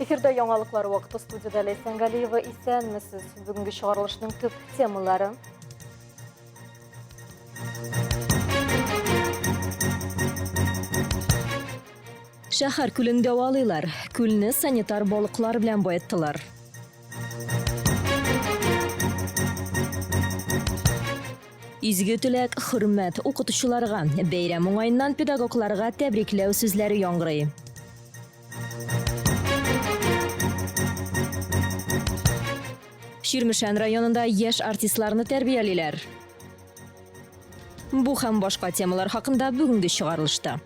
Эфирде яңалыклар вакыты студияда Лейсан Галиева исәнмесез. Бүгенге чыгарылышның төп темалары. Шәһәр күлен давалыйлар. Күлне санитар балыклар белән бояттылар. Изге теләк, хөрмәт укытучыларга, бәйрәм уңайыннан педагогларга тәбрикләү сүзләре яңгырый. Ширмешән районында яшь артистларны тәрбиялиләр. Бу һәм башка темалар хакында бүгенге чыгарылышта.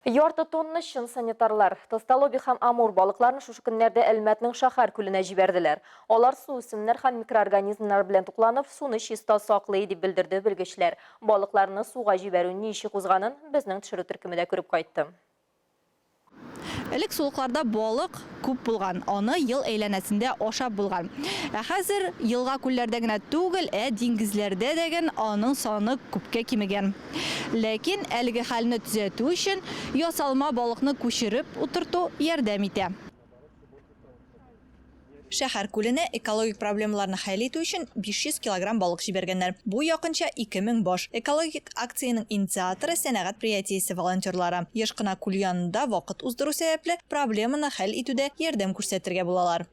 Ярты тонна шын санитарлар Толстолоби һәм Амур балыкларын шушы көннәрдә Әлмәтнең шәһәр күленә җибәрделәр. Алар су үсемнәр һәм микроорганизмнар белән тукланып, суны чиста саклый дип белдерде белгечләр. Балыкларны суга җибәрү ничек узганын безнең төшерү төркемендә күреп кайтты. Элек сулыкларда балык күп булган, аны ел әйләнәсендә ашап булган. Хәзер елга күлләрдә генә түгел, диңгезләрдә дәген аның саны күпкә кимегән. Ләкин әлеге хәлне төзәтү өчен ясалма балыкны күчереп утырту ярдәм итә. Шәһәр күленә экологик проблемаларны хәл итү өчен 500 килограмм балык җибәргәннәр. Бу якынча 2000 баш. Экологик акцияның инициаторы сәнәгать предприятиесе волонтерлары. Еш кына күл янында вакыт уздыру сәбәпле проблеманы хәл итүдә ярдәм күрсәтергә булалар.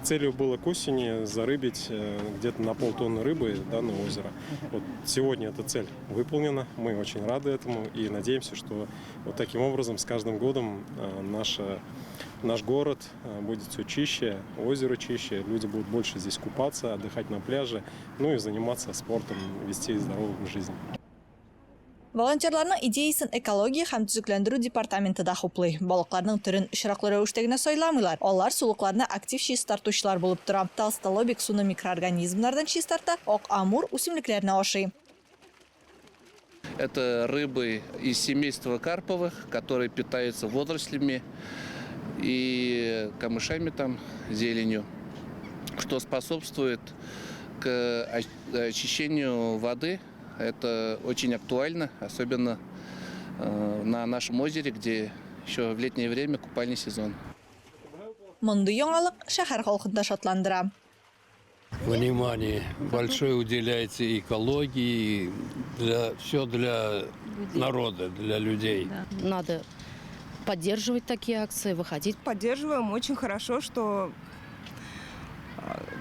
Целью было к осени зарыбить где-то на полтонны рыбы данное озеро. Вот сегодня эта цель выполнена, мы очень рады этому и надеемся, что вот таким образом с каждым годом наш город будет все чище, озеро чище, люди будут больше здесь купаться, отдыхать на пляже, ну и заниматься спортом, вести здоровую жизнь. Волонтерларның идеясын экология һәм төзекләндерү департаменты да хуплый. Балыкларның төрен очраклы рәвештә генә сайламыйлар. Алар сулыкларны актив чистартучылар булып тора. Толстолобик суны микроорганизмнардан чистарта, ак Амур үсемлекләрне ашый. Это рыбы из семейства карповых, которые питаются водорослями и камышами, там, зеленью, что способствует к очищению воды. Это очень актуально, особенно на нашем озере, где еще в летнее время купальный сезон. Мондый яңалык шәһәр халкын шатландыра. Внимание большое уделяется экологии, для народа, для людей. Надо поддерживать такие акции, выходить. Поддерживаем, очень хорошо, что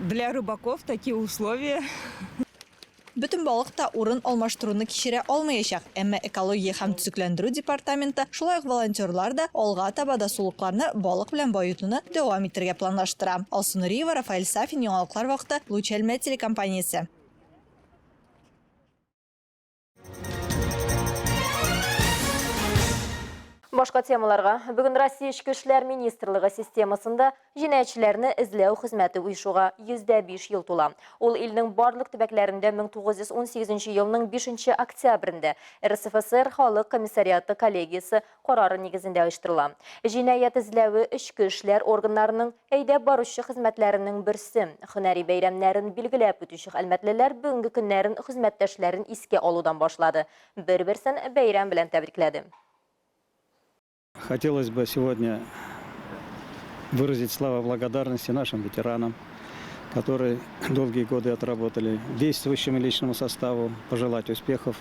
для рыбаков такие условия. Бүтән балыкта урын алмаштыруны кичерә алмаячак, әмма экология һәм төзекләндерү департаменты, шулай ук волонтерлар да алга таба да сулыкларны балык белән баетуны дәвам итәргә планлаштыра. Алсу Нуриева, Рафаэль Сафин, яңалыклар вакыты, Луч Әлмәт телекомпаниясе. Башка темаларга, бүген Россия Ички эшләр министрлыгы системасында җинаятьчеләрне эзләү хезмәте уйшуга 105 ел тула. Ул илнең барлык төбәкләрендә 1918 елның 5 октябрендә РСФСР Халык комиссариаты коллегиясе карары нигезендә оештырыла. Җинаять эзләве ички эшләр органнарының әйдәп баручы хезмәтләренең берсе. Һөнәри бәйрәмнәрен билгеләп үтүче хезмәтлеләр бүгенге көннәрен хезмәттәшләрен искә алудан башлады. Бер-берсен бәйрәм белән тәбрикләде. Хотелось бы сегодня выразить славу благодарности нашим ветеранам, которые долгие годы отработали, действующему личному составу, пожелать успехов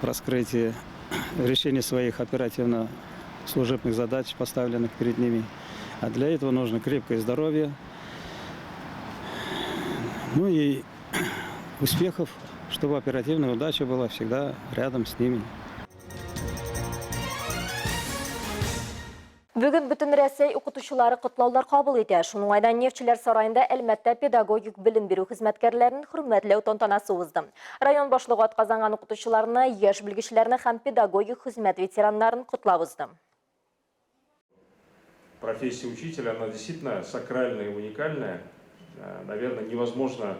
в раскрытии решения своих оперативно-служебных задач, поставленных перед ними. А для этого нужно крепкое здоровье, ну и успехов, чтобы оперативная удача была всегда рядом с ними. Бүген бүтін Рәсәй укытучылары котлаулар кабул итә. Шуның айдан Нефтчеләр сарайында Әлмәттә педагогик белем бирү хезмәткәрләрен хөрмәтләү тантанасы узды. Район башлыгы атказанган укытучыларны, яшь белгечләрне һәм педагогик хезмәт ветераннарын котлап узды. Профессия учителя, она действительно сакральная и уникальная. Наверное, невозможно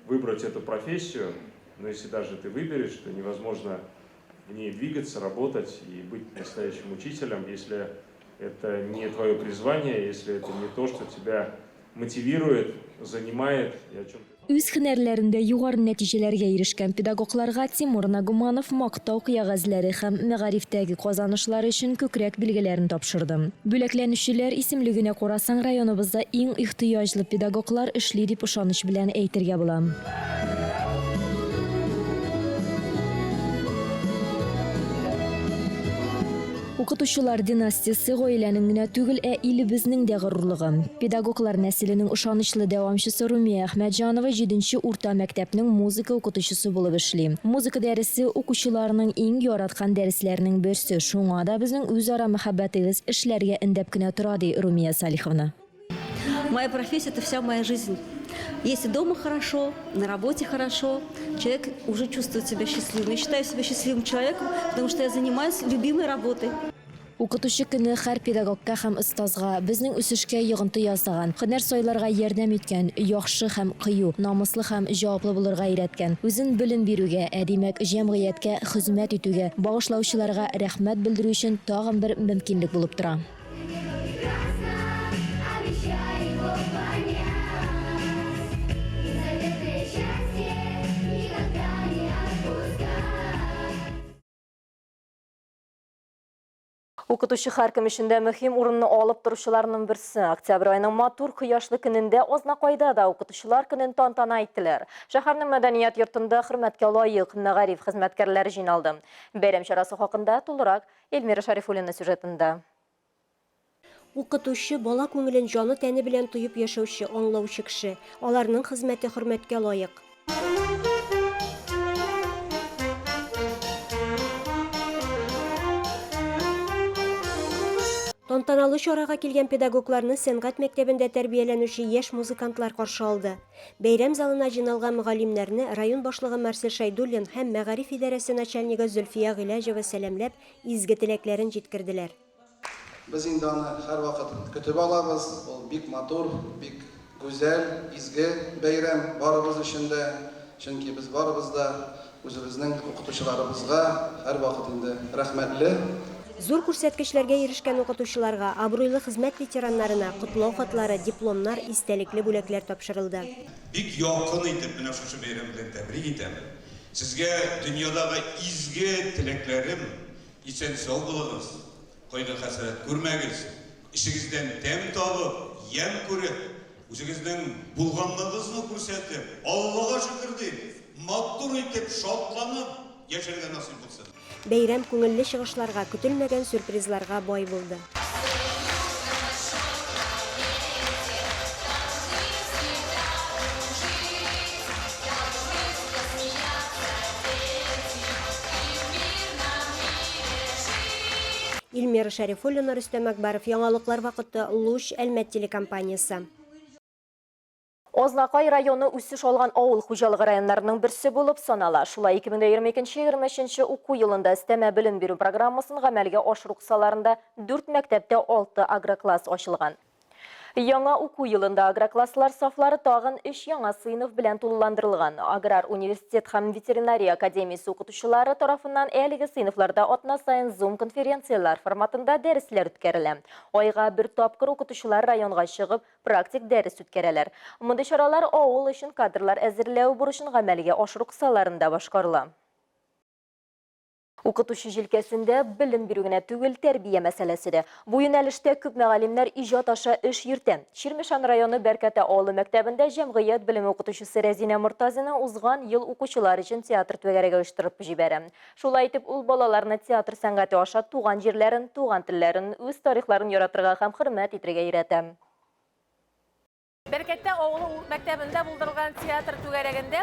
выбрать эту профессию, но если даже ты выберешь, то невозможно в ней двигаться, работать и быть настоящим учителем, если это не твое призвание, если это не то, что тебя мотивирует, занимает и о чем-то. Үз һөнәрләрендә югары нәтиҗәләргә ирешкән педагогларга Тимур Нагуманов мактау кыягазләре һәм мәгарифтәге казанышлары өчен күкрәк билгеләрен тапшырды. Бүләкләнүчеләр исемлегенә карасаң районыбызда иң ихтыяҗлы педагоглар эшли дип ышаныч белән әйтергә була. Укытучылар династиясе гаиләнең генә түгел, илебезнең дә горурлыгы. Педагоглар нәселенең ышанычлы дәвамчысы Румия Әхмәтҗанова 7нче урта мәктәпнең музыка укытучысы булып эшли. Музыка дәресе укучыларның иң яраткан дәресләрнең берсе. Шуңа да безнең үзара мәхәббәтебез эшләргә индәп кенә тора, ди Румия Салиховна. Моя профессия – это вся моя жизнь. Если дома хорошо, на работе хорошо, человек уже чувствует себя счастливым. Я считаю себя счастливым человеком, потому что я занимаюсь любимой работой. Укытучы көне һәр педагогка һәм остазга безнең үсешкә йогынты ясаган, һөнәр сайларга ярдәм иткән, яхшы һәм кыю, намыслы һәм җаваплы булырга өйрәткән, үзен белем бирүгә, димәк җәмгыятькә хезмәт итүгә, багышлаучыларга рәхмәт белдерү өчен тагын бер мөмкинлек булып тора. Укытучы һәркем өчен мөһим урынны алып торучыларның берсе. Октябрь аеның матур кояшлы көнендә Азнакайда да укытучылар көнен тантана иттеләр. Шәһәрнең мәдәният йортында хөрмәткә лаек мәгариф хезмәткәрләре җыйналды. Бәйрәм чарасы хакында тулырак Эльмира Шарифуллина сюжетында. Укытучы бала күңелен җаны тәне белән тоеп яшәүче, аңлаучы кеше. Аларның хезмәте хөрмәткә лаек. Тантаналы чарага килгән педагогларны сәнгать мәктәбендә тәрбияләнүче яшь музыкантлар каршы алды. Бәйрәм залына җыйналган мөгаллимнәрне район башлыгы Марсель Шайдуллин һәм мәгариф идарәсе начальнигы Зөлфия Гыйләҗева сәламләп, изге теләкләрен җиткерделәр. Без инде аны һәрвакыт көтеп алабыз. Ул бик матур, бик гүзәл, изге бәйрәм барыбыз өчен дә, чөнки без барыбыз да үзебезнең укытучыларыбызга һәрвакыт инде рәхмәтле. Зур күрсәткечләргә ирешкән укытучыларга, абруйлы хезмәт ветераннарына котлау хатлары, дипломнар, истәлекле бүләкләр тапшырылды. Бик якын итеп менә шушы бәйрәм белән тәбрик итәм. Сезгә дөньядагы изге теләкләрем, исән сау булыгыз, кайгы хәсрәт күрмәгез, ишегездән тәм табып, ям күреп, үзегезнең булганлыгыгызны күрсәтеп, Аллага шөкер дип, матур итеп шатланып яшәргә насыйп булсын. Бәйрәм күңелле чыгышларга, көтелмәгән сюрпризларга бай булды. Эльмира Шарифуллина, Рөстәм Әкбәров, яңалыклар вакыты, Луч, Әлмәт телекомпаниясе. Азнакай районы үсеш алган авыл хуҗалыгы районнарының берсе булып санала. Шулай 2022-2023 уку елында өстәмә белем бирү программасын гамәлгә ашыру кысаларында 4 мәктәптә 6 агрокласс ачылган. Яңа уку елында агрокласслар сафлары тагын 3 яңа сыйныф белән тулыландырылган. Аграр университет һәм ветеринария академиясе укытучылары тарафыннан әлеге сыйныфларда атна сайын Zoom конференциялар форматында дәресләр үткәрелә. Айга бер тапкыр укытучылар районга чыгып, практик дәрес үткәрәләр. Мондый чаралар авыл өчен кадрлар әзерләү бурычын гамәлгә ашыру кысаларында башкарыла. Укытучы җилкәсендә белем бирү генә түгел, тәрбия мәсьәләсе дә. Бу юнәлештә күп мәгалимнәр иҗат аша эш йөртә. Чирмешан районы Бәркәтә авылы мәктәбендә җәмгыять белем укытучысы Рәзинә Мортазина узган ел укучылар өчен театр түгәрәгә оештырып җибәрә. Шулай итеп, ул балаларны театр сәнгате аша туган җирләрен, туган телләрен, үз тарихларын яратырга һәм хөрмәт итәргә өйрәтә. Бәркәттә авылы мәктәбендә булдырылган театр түгәрәгендә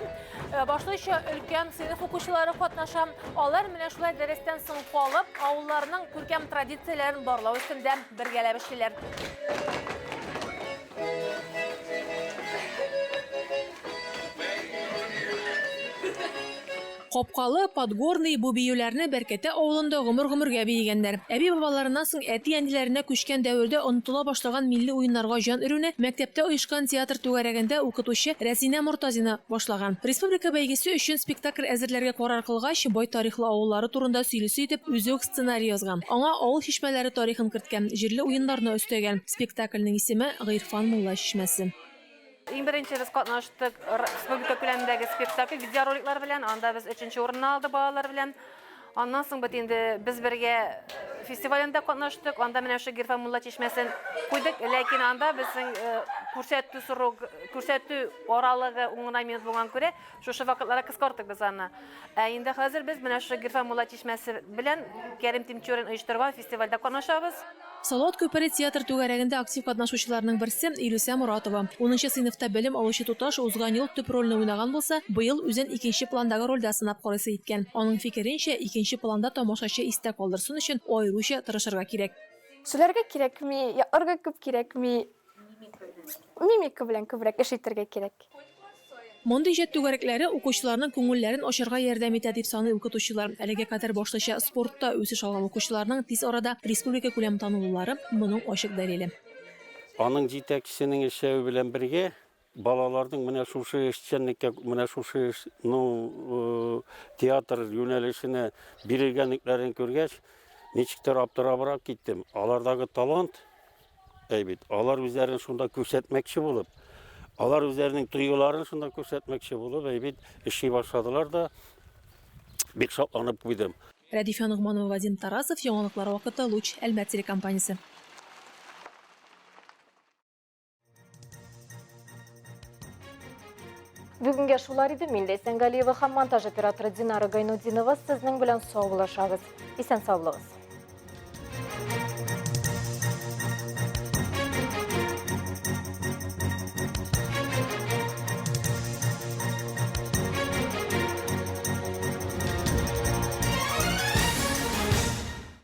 башлыча өлкән сыйныф укучылары катнаша. Алар менә шулай дәрестән соң калып, авылларның күркәм традицияләрен барлау өстендә бергәләп эшлиләр. Капкалы, Подгорный бу биюләрне Бәркәтә авылында гомер-гомергә биегәннәр. Әби бабаларыннан соң әти-әниләренә күчкән дәвердә онытыла башлаган милли уеннарга җан өрүне мәктәптә оешкан театр түгәрәгендә укытучы Рәзинә Мортазина башлаган. Республика бәйгесе өчен спектакль әзерләргә карар кылгач, бай тарихлы авыллары турында сөйлисе итеп үзе үк сценарий язган. Аңа авыл чишмәләре тарихын керткән, җирле уеннарны өстәгән. Спектакльнең исеме Гыйрфан Мулла чишмәсе. иң беренче без катнаштык республика күләмендәге спектакль видеороликлар белән, анда без 3нче урынны алды балалар белән. Аннан соң бит инде без бергә фестивалендә катнаштык, анда менә шу Гирфан Мулла чишмәсен куйдык, ләкин анда безнең күрсәтү аралыгы уңына минут булган күрә, шушы вакытларда кыскарттык без аны. Инде хәзер без менә шу Гирфан Мулла чишмәсе белән Кәрим Тимчурин оештырган фестивальдә катнашабыз. Салават күпере театр түгәрәгендә актив катнашучыларның берсе Илүсә Моратова. 10нчы сыйныфта белем алучы туташ узган ел төп рольне уйнаган булса, быел үзен икенче пландагы рольдә сынап карыйсы иткән. Аның фикеренчә, икенче планда тамашачы истә калдырсын өчен аеруча тырышырга кирәк. Сүләргә кирәкми, ятларга күп кирәкми, мимика белән күбрәк эш итәргә кирәк. Мондый иҗат түгәрәкләре укучыларның күңелләрен ачарга ярдәм итә дип саный укытучылар. Әлегә кадәр башлыча спортта үсеш алган укучыларның тиз арада республика күләм танылулары моның ачык дәлиле. Аның җитәкчесенең эшләве белән бергә балаларның менә шушы эшчәнлеккә, менә шушы театр юнәлешенә бирелгәнлекләрен күргәч, ничектер аптырабрак киттем. Алардагы талант, әйбит, алар үзләрен шунда күрсәтмәкче булып, алар үзләренең тойгыларын шунда күрсәтмәкче булып, әйбит, эшли башладылар да, бик шатланып куйдым. Рәдифә Нугманова, Вадим Тарасов, яңалыклар вакыты, Луч, Әлмәт телекомпаниясе. Бүгінге шулар иде. Мин Ләйсән Галиева һәм монтаж операторы Динара Гайнудинова сезнең белән сау булышабыз. Исән сау булыгыз.